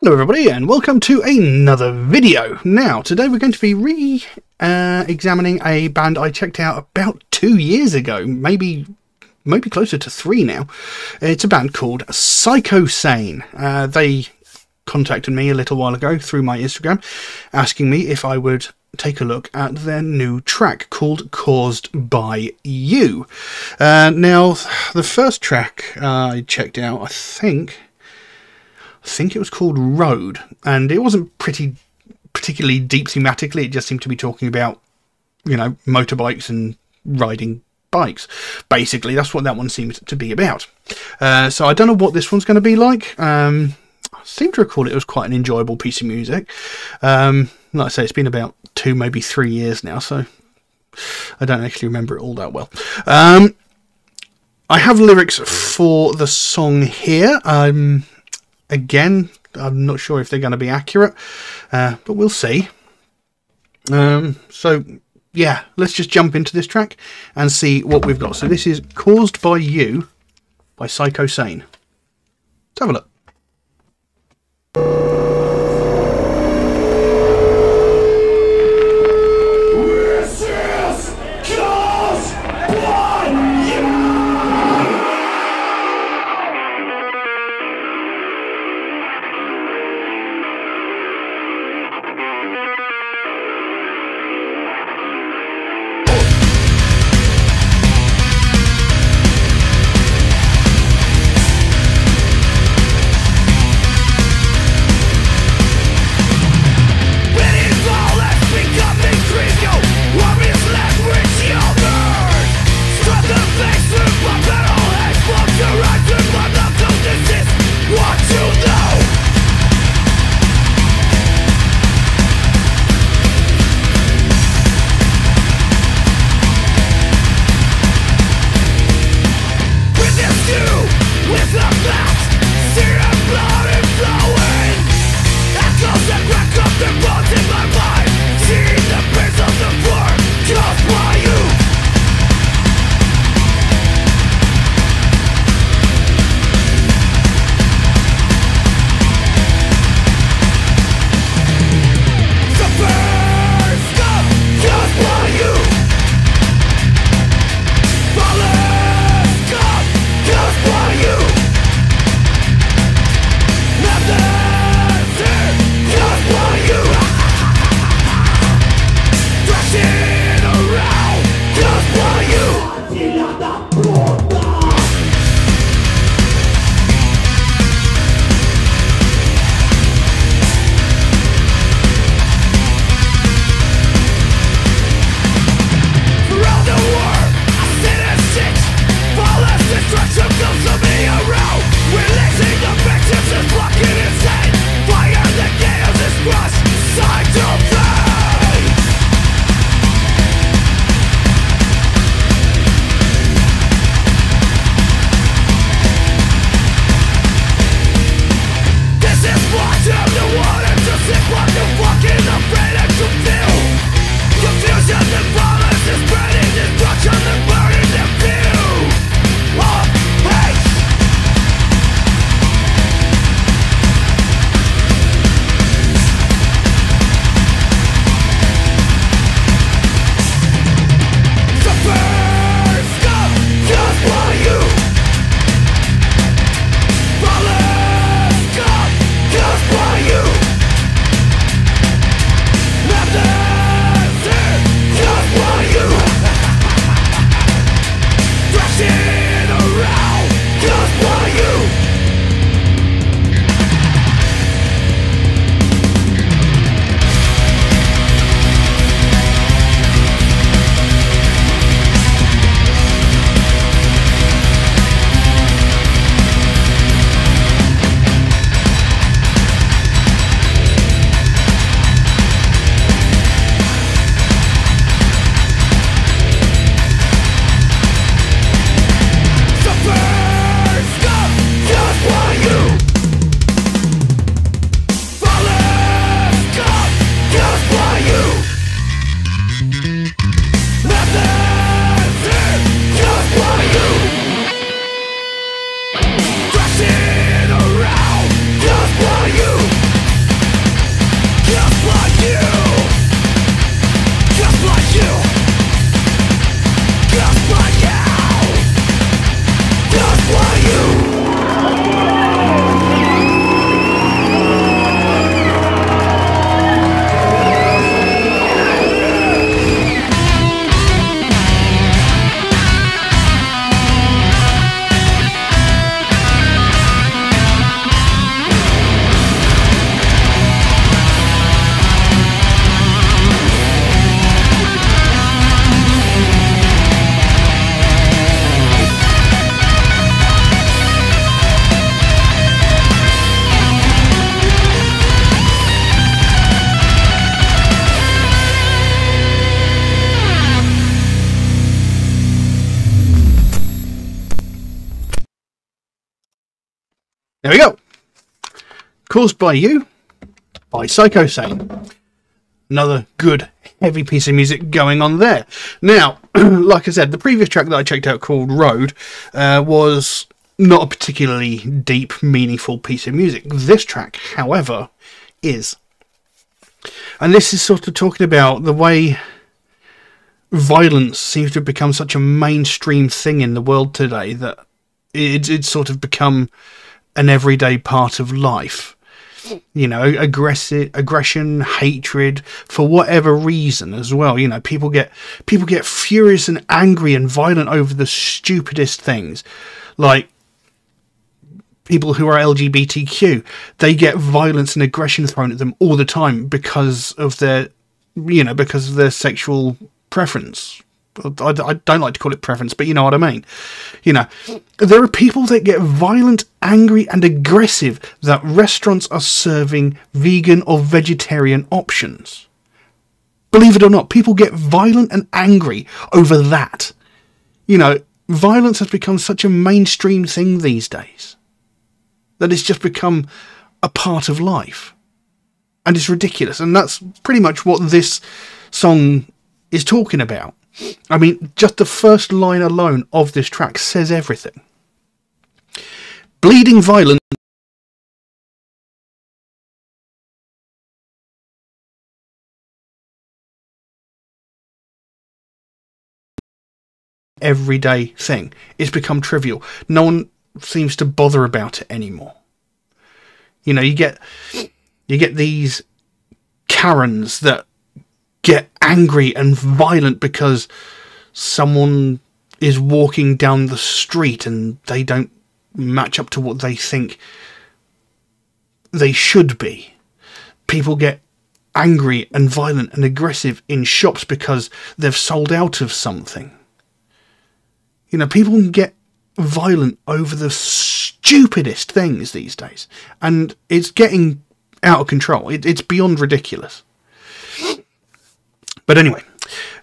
Hello everybody and welcome to another video. Now today we're going to be examining a band I checked out about 2 years ago, maybe closer to 3 now. It's a band called Psychosane. They contacted me a little while ago through my Instagram asking me if I would take a look at their new track called Caused by You. Now the first track I checked out, I think it was called Road, and it wasn't particularly deep thematically. It just seemed to be talking about, you know, motorbikes and riding bikes. Basically, that's what that one seems to be about. So I don't know what this one's going to be like. I seem to recall it was quite an enjoyable piece of music. Like I say, it's been about 2, maybe 3 years now, so I don't actually remember it all that well. I have lyrics for the song here. Again, I'm not sure if they're going to be accurate, but we'll see. So, yeah, let's just jump into this track and see what we've got. So this is Caused by You by Psychosane. Let's have a look. There we go. Caused by You by Psychosane. Another good heavy piece of music going on there. Now, like I said, the previous track that I checked out called Road was not a particularly deep, meaningful piece of music. This track, however, is. And this is sort of talking about the way violence seems to have become such a mainstream thing in the world today that it's sort of become an everyday part of life. You know, aggression, hatred, for whatever reason as well. You know, people get furious and angry and violent over the stupidest things, like people who are LGBTQ. They get violence and aggression thrown at them all the time because of their, because of their sexual preference. I don't like to call it preference, but you know what I mean. You know, there are people that get violent, angry and aggressive that restaurants are serving vegan or vegetarian options. Believe it or not, people get violent and angry over that. You know, violence has become such a mainstream thing these days that it's just become a part of life. And it's ridiculous. And that's pretty much what this song is talking about. I mean, just the first line alone of this track says everything. Bleeding violence everyday thing. It's become trivial. No one seems to bother about it anymore. You know, you get these Karens that get angry and violent because someone is walking down the street and they don't match up to what they think they should be. People get angry and violent and aggressive in shops because they've sold out of something. You know, people can get violent over the stupidest things these days, and it's getting out of control. It's beyond ridiculous. But anyway,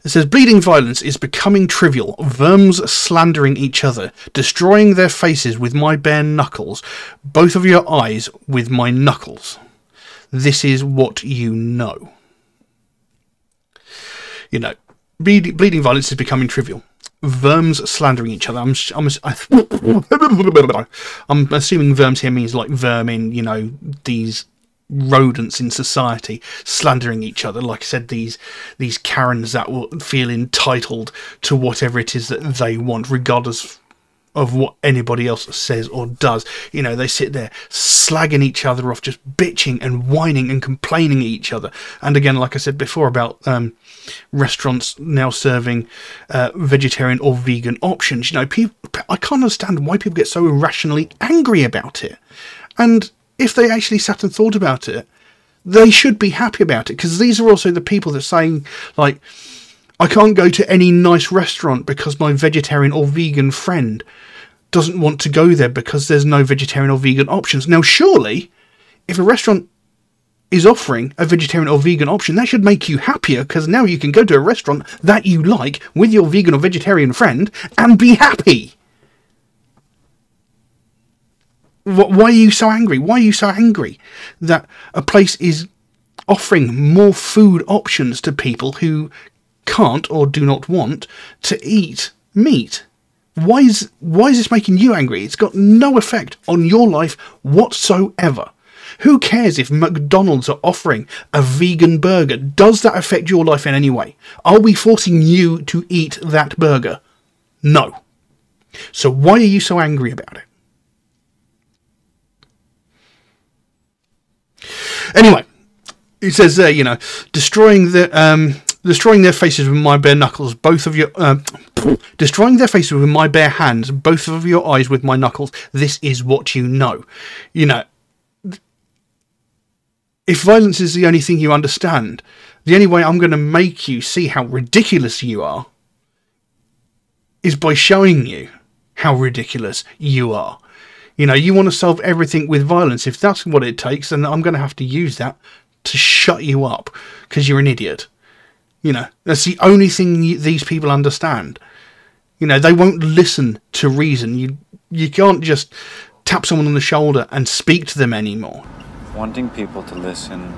it says, bleeding violence is becoming trivial, verms slandering each other, destroying their faces with my bare knuckles, both of your eyes with my knuckles. This is what you know. You know, bleeding violence is becoming trivial. Verms slandering each other. I'm assuming verms here means like vermin, you know, these rodents in society slandering each other. Like I said, these Karens that will feel entitled to whatever it is that they want, regardless of what anybody else says or does. You know, they sit there slagging each other off, just bitching and whining and complaining at each other. And again, like I said before about restaurants now serving vegetarian or vegan options, you know, I can't understand why people get so irrationally angry about it. And if they actually sat and thought about it, they should be happy about it, because these are also the people that are saying, like, I can't go to any nice restaurant because my vegetarian or vegan friend doesn't want to go there because there's no vegetarian or vegan options. Now, surely, if a restaurant is offering a vegetarian or vegan option, that should make you happier, because now you can go to a restaurant that you like with your vegan or vegetarian friend and be happy. Why are you so angry? Why are you so angry that a place is offering more food options to people who can't or do not want to eat meat? Why is this making you angry? It's got no effect on your life whatsoever. Who cares if McDonald's are offering a vegan burger? Does that affect your life in any way? Are we forcing you to eat that burger? No. So why are you so angry about it? Anyway, it says there, you know, destroying their faces with my bare knuckles, both of your destroying their faces with my bare hands, both of your eyes with my knuckles. This is what you know. You know, if violence is the only thing you understand, the only way I'm going to make you see how ridiculous you are is by showing you how ridiculous you are. You know, you want to solve everything with violence. If that's what it takes, then I'm going to have to use that to shut you up because you're an idiot. You know, that's the only thing these people understand. You know, they won't listen to reason. You can't just tap someone on the shoulder and speak to them anymore. Wanting people to listen,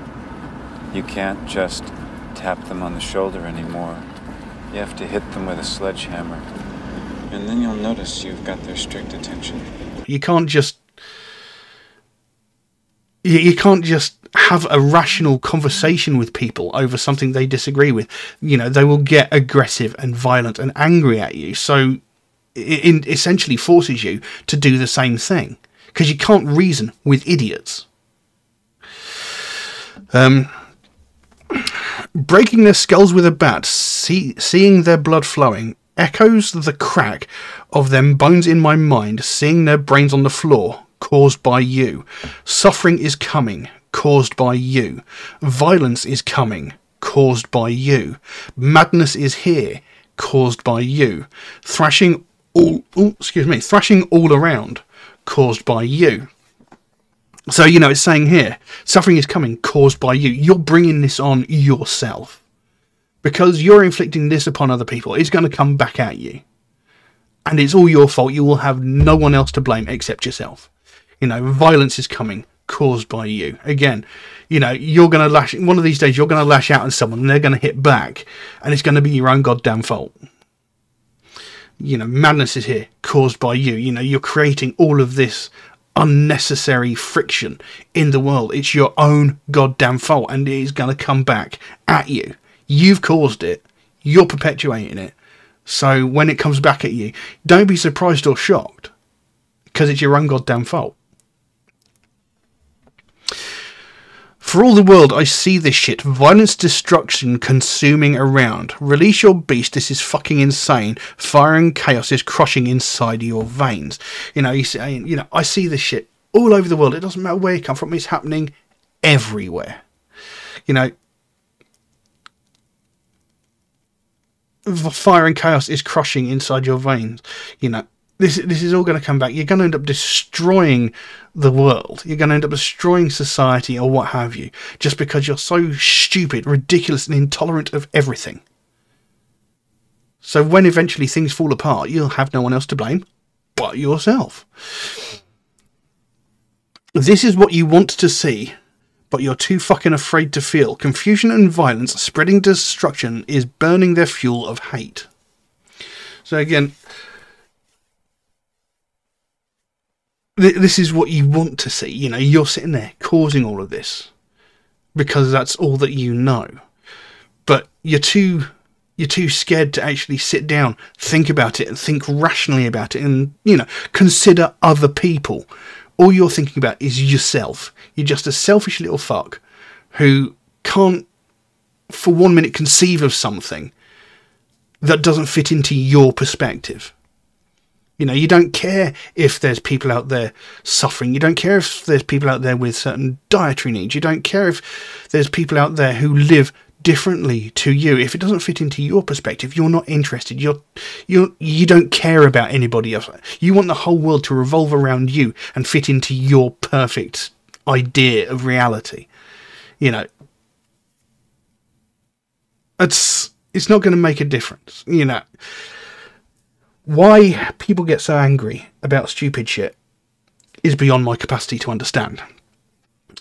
you can't just tap them on the shoulder anymore. You have to hit them with a sledgehammer. And then you'll notice you've got their strict attention. You can't just have a rational conversation with people over something they disagree with. You know, they will get aggressive and violent and angry at you. So it essentially forces you to do the same thing, because you can't reason with idiots. Breaking their skulls with a bat, seeing their blood flowing, echoes the crack of them bones in my mind, seeing their brains on the floor, caused by you. Suffering is coming, caused by you. Violence is coming, caused by you. Madness is here, caused by you. Thrashing all around, caused by you. So, you know, it's saying here, suffering is coming, caused by you. You're bringing this on yourself. Because you're inflicting this upon other people, it's going to come back at you. And it's all your fault. You will have no one else to blame except yourself. You know, violence is coming, caused by you. Again, you know, you're going to one of these days, you're going to lash out at someone and they're going to hit back. And it's going to be your own goddamn fault. You know, madness is here, caused by you. You know, you're creating all of this unnecessary friction in the world. It's your own goddamn fault, and it is going to come back at you. You've caused it. You're perpetuating it. So when it comes back at you, don't be surprised or shocked, because it's your own goddamn fault. For all the world, I see this shit. Violence, destruction, consuming around. Release your beast. This is fucking insane. Fire and chaos is crushing inside your veins. You know, I see this shit all over the world. It doesn't matter where you come from. It's happening everywhere. You know, fire and chaos is crushing inside your veins. You know, this is all going to come back. You're going to end up destroying the world. You're going to end up destroying society or what have you, just because you're so stupid, ridiculous, and intolerant of everything. So when eventually things fall apart, you'll have no one else to blame but yourself. This is what you want to see, but you're too fucking afraid to feel. Confusion and violence, spreading destruction, is burning their fuel of hate. So again, this is what you want to see. You know, you're sitting there causing all of this because that's all that you know. But you're too scared to actually sit down, think about it, and think rationally about it, and, you know, consider other people. All you're thinking about is yourself. You're just a selfish little fuck who can't, for 1 minute, conceive of something that doesn't fit into your perspective. You know, you don't care if there's people out there suffering. You don't care if there's people out there with certain dietary needs. You don't care if there's people out there who live differently to you. If it doesn't fit into your perspective, you're not interested. You don't care about anybody else. You want the whole world to revolve around you and fit into your perfect idea of reality. You know, it's not going to make a difference. You know, why people get so angry about stupid shit is beyond my capacity to understand.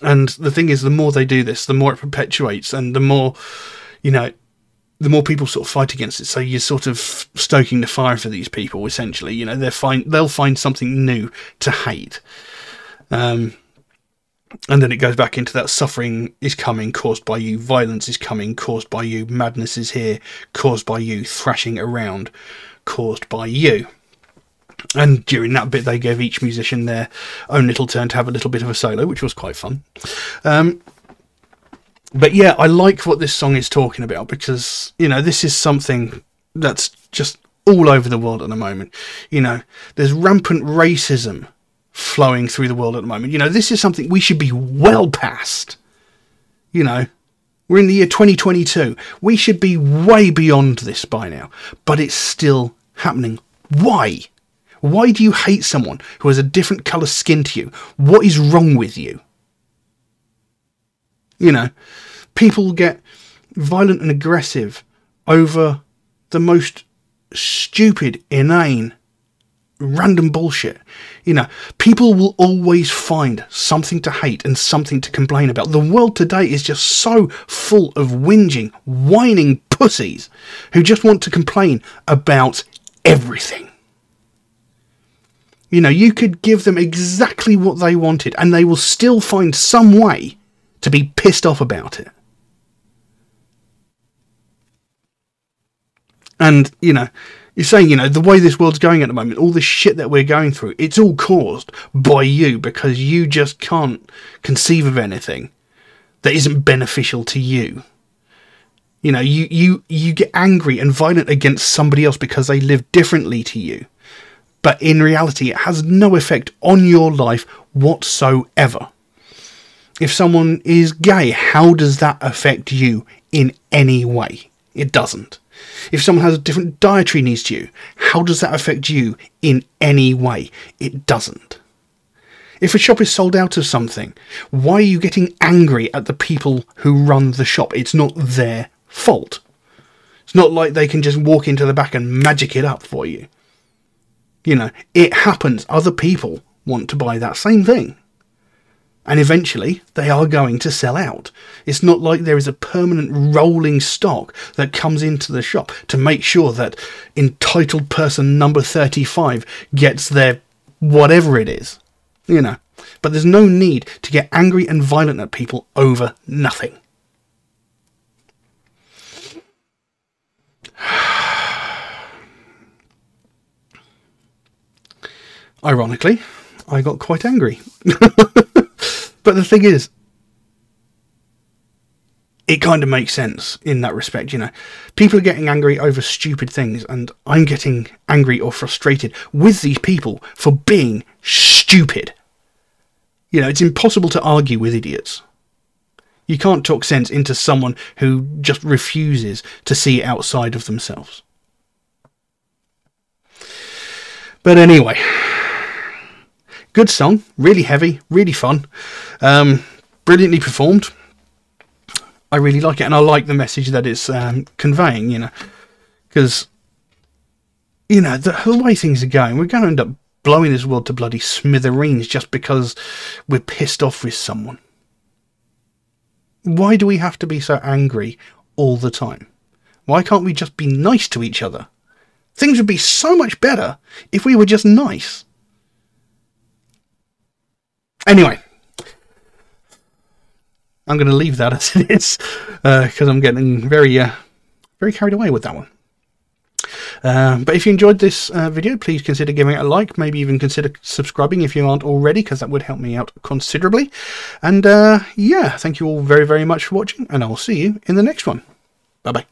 And the thing is, the more they do this, the more it perpetuates, and the more, you know, the more people sort of fight against it. So you're sort of stoking the fire for these people, essentially. You know, they'll find something new to hate. And then it goes back into that suffering is coming, caused by you. Violence is coming, caused by you. Madness is here, caused by you. Thrashing around, caused by you. And during that bit, they gave each musician their own little turn to have a little bit of a solo, which was quite fun. But yeah, I like what this song is talking about, because, you know, this is something that's just all over the world at the moment. You know, there's rampant racism flowing through the world at the moment. You know, this is something we should be well past. You know, we're in the year 2022. We should be way beyond this by now, but it's still happening. Why? Why do you hate someone who has a different colour skin to you? What is wrong with you? You know, people get violent and aggressive over the most stupid, inane, random bullshit. You know, people will always find something to hate and something to complain about. The world today is just so full of whinging, whining pussies who just want to complain about everything. You know, you could give them exactly what they wanted and they will still find some way to be pissed off about it. And, you know, you're saying, you know, the way this world's going at the moment, all this shit that we're going through, it's all caused by you because you just can't conceive of anything that isn't beneficial to you. You know, you get angry and violent against somebody else because they live differently to you. But in reality, it has no effect on your life whatsoever. If someone is gay, how does that affect you in any way? It doesn't. If someone has different dietary needs to you, how does that affect you in any way? It doesn't. If a shop is sold out of something, why are you getting angry at the people who run the shop? It's not their fault. It's not like they can just walk into the back and magic it up for you. You know, it happens. Other people want to buy that same thing. And eventually, they are going to sell out. It's not like there is a permanent rolling stock that comes into the shop to make sure that entitled person number 35 gets their whatever it is. You know, but there's no need to get angry and violent at people over nothing. Ironically, I got quite angry. But the thing is, it kind of makes sense in that respect, you know. People are getting angry over stupid things, and I'm getting angry or frustrated with these people for being stupid. You know, it's impossible to argue with idiots. You can't talk sense into someone who just refuses to see outside of themselves. But anyway, good song, really heavy, really fun, brilliantly performed. I really like it, and I like the message that it's conveying, you know, because, you know, the way things are going, we're going to end up blowing this world to bloody smithereens just because we're pissed off with someone. Why do we have to be so angry all the time? Why can't we just be nice to each other? Things would be so much better if we were just nice. Anyway, I'm going to leave that as it is, because I'm getting very carried away with that one. But if you enjoyed this video, please consider giving it a like, maybe even consider subscribing if you aren't already, because that would help me out considerably. And yeah, thank you all very, very much for watching, and I'll see you in the next one. Bye-bye.